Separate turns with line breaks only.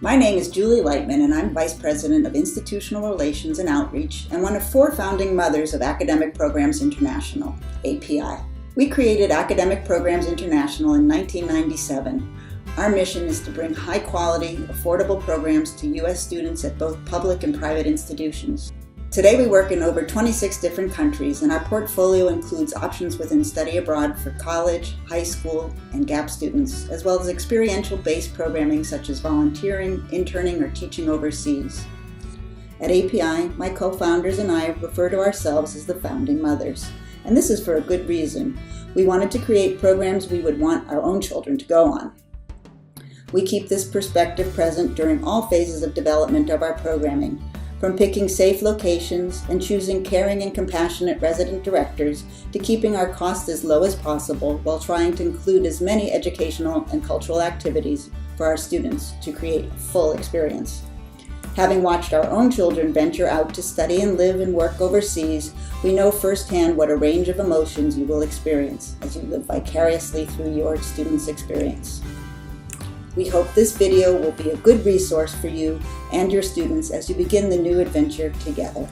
My name is Julie Leitman, and I'm Vice President of Institutional Relations and Outreach and one of 4 founding mothers of Academic Programs International, API. We created Academic Programs International in 1997. Our mission is to bring high-quality, affordable programs to U.S. students at both public and private institutions. Today we work in over 26 different countries, and our portfolio includes options within study abroad for college, high school, and GAP students, as well as experiential-based programming such as volunteering, interning, or teaching overseas. At API, my co-founders and I refer to ourselves as the founding mothers, and this is for a good reason. We wanted to create programs we would want our own children to go on. We keep this perspective present during all phases of development of our programming, from picking safe locations and choosing caring and compassionate resident directors to keeping our costs as low as possible while trying to include as many educational and cultural activities for our students to create a full experience. Having watched our own children venture out to study and live and work overseas, we know firsthand what a range of emotions you will experience as you live vicariously through your students' experience. We hope this video will be a good resource for you and your students as you begin the new adventure together.